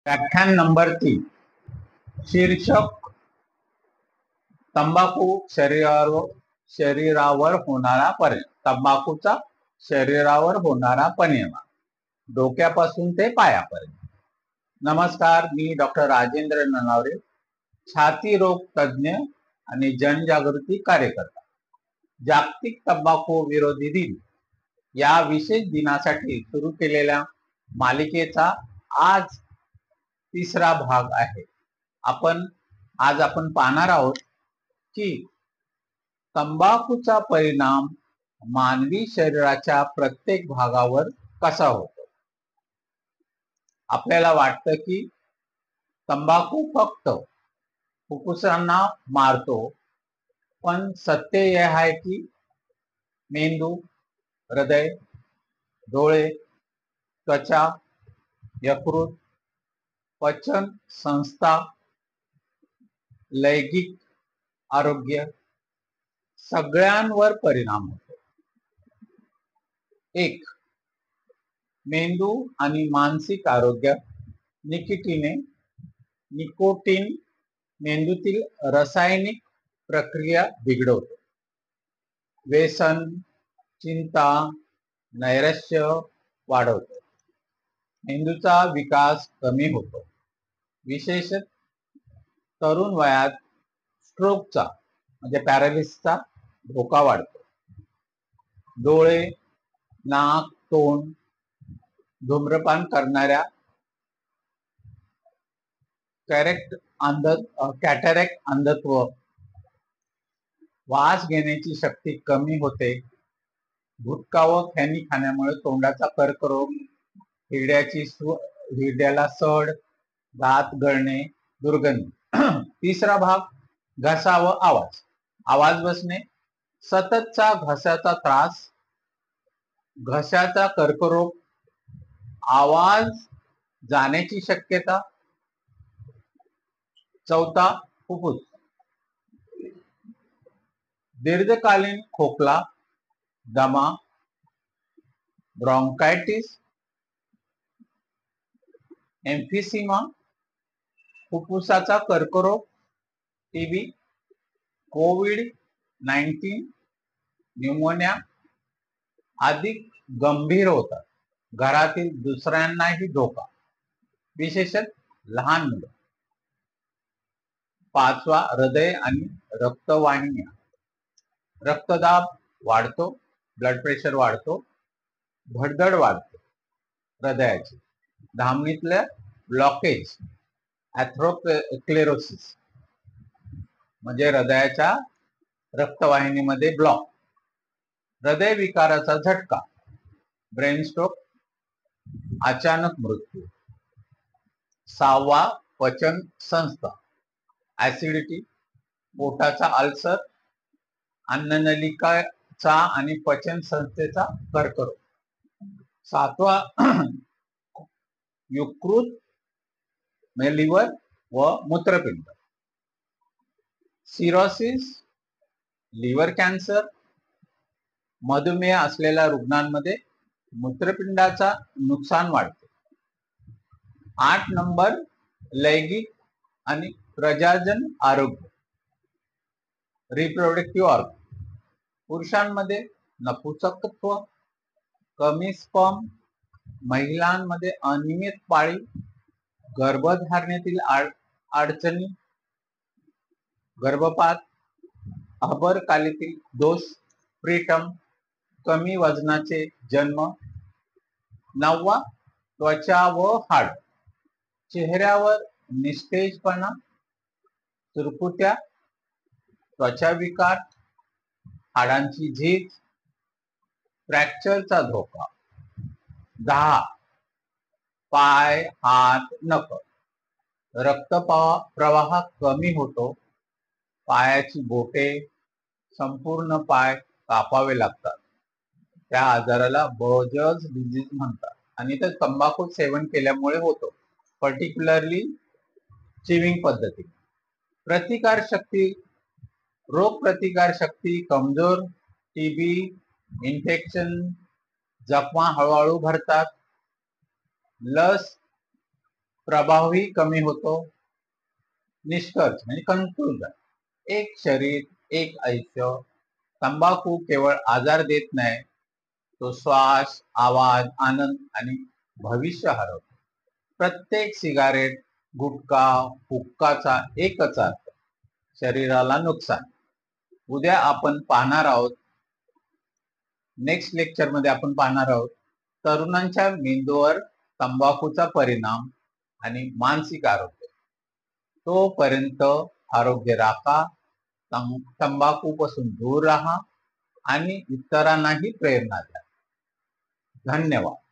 व्याख्यान नंबर 3 शीर्षक तंबाखू शरीरावर होणारा परिणाम. तंबाखूचा शरीरावर होणारा परिणाम डोक्यापासून ते पायापर्यंत. नमस्कार, मी डॉक्टर राजेंद्र ननावरे, छाती रोग तज्ञ आणि जनजागृती कार्यकर्ता. जागतिक तंबाखू विरोधी दिन या विशेष दिनासाठी सुरू केलेल्या मालिकेचा आज तिसरा भाग आहे. आज आपण पाहणार आहोत की तंबाखूचा परिणाम मानवी शरीराच्या प्रत्येक भागावर कसा होतो. आपल्याला वाटतं की तंबाखू फक्त फुफ्फुसांना मारतो, पण सत्य हे आहे की मेंदू, हृदय, डोळे, त्वचा, यकृत, पचन संस्था, लैंगिक आरोग्य सगळ्यांवर परिणाम होतो. 1. मेंदू आणि मानसिक आरोग्य. निकोटीन मेंदूतील रासायनिक प्रक्रिया बिघडवतो. व्यसन, चिंता, नैराश्य वाढवतो. मेंदूचा विकास कमी होतो. विशेषतः तरुण वयात स्ट्रोकचा म्हणजे पॅरालिसिसचा धोका वाढतो. डोळे, नाक, तोंड, धूम्रपान करणाऱ्या कॅटॅरॅक्ट अंधत्व, वास घेण्याची शक्ती कमी होते. गुटखा व खैनी खाण्यामुळे तोंडाचा कर्करोग, हिरड्याला सड, दात गळणे, दुर्गंधी. तिसरा भाग घसा व आवाज बसणे, सततचा घशाचा त्रास, घशाचा कर्करोग, आवाज जाण्याची शक्यता. चौथा, फुफ्फुस, दीर्घकालीन खोकला, दमा, ब्रॉन्कायटिस, एम्फिसिमा, फुफ्फुसाचा कर्करोग, टीबी, कोविड-19, न्यूमोनिया अधिक गंभीर होतात. घरातील दुसऱ्यांनाही धोका, विशेषतः लहान मुलं. 5वा, हृदय आणि रक्तवाहिन्या. रक्तदाब वाढतो, ब्लड प्रेशर वाढतो, धडधड वाढते हृदयाची. धमनीतलं ब्लॉकेज, एथेरोस्क्लेरोसिस म्हणजे हृदयाच्या रक्तवाहिनीमध्ये ब्लॉक. हृदय विकाराचा झटका, ब्रेन स्ट्रोक, अचानक मृत्यू. 6वा, पचन संस्था, ऍसिडिटी, पोटाचा अल्सर, अन्ननलिकाचा आणि पचन संस्थेचा कर्करोग. 7वा, यकृत, लिव्हर व मूत्रपिंड, सिरोसिस, लिव्हर कॅन्सर. मधुमेह असलेल्या रुग्णांमध्ये मूत्रपिंडाचा नुकसान वाढते. 8 नंबर, लैंगिक आणि प्रजनन आरोग्य, रिप्रोडक्टिव्ह ऑर्गन. पुरुषांमध्ये नपुंसकत्व, कमी स्पर्म, महिलांमध्ये अनियमित पाळी, गर्भधारणेतील अडचणी, गर्भपात, अभ्रकालीतील दोष, प्रीटर्म, कमी वजनाचे जन्म. 9वा, त्वचा व हाड, चेहऱ्यावर निस्तेजपणा, सुरकुत्या, त्वचा विकार, हाडांची झीज, फ्रॅक्चरचा धोका. 10, पाय, हात, नख, रक्तप्रवाह कमी होतो. पायाची बोटे, संपूर्ण पाय कापावे लागतात. त्या आजाराला बोजर्स डिजीज म्हणतात आणि ते तंबाखू सेवन केल्यामुळे होतो, पर्टिक्युलरली चिविंग पद्धती. रोग प्रतिकार शक्ती कमजोर, टीबी इन्फेक्शन, जखमा हळूहळू भरतात. लस प्रभावही कमी होतो. निष्कर्ष म्हणजे कन्क्लुजन, एक शरीर एक आयुष्य. तंबाखू केवळ आजार देत नाही, तो श्वास, आवाज, आनंद आणि भविष्य हरवतो. प्रत्येक सिगारेट, गुटखा, हुक्काचा एकच अर्थ, शरीराला नुकसान. उद्या आपण पाहणार आहोत, नेक्स्ट लेक्चर मध्ये आपण पाहणार आहोत तरुणांच्या मेंदूवर तंबाखूचा परिणाम आणि मानसिक आरोग्य. तोपर्यंत आरोग्य राखा, तंबाखू पासून दूर राहा आणि इतरांनाही प्रेरणा द्या. धन्यवाद.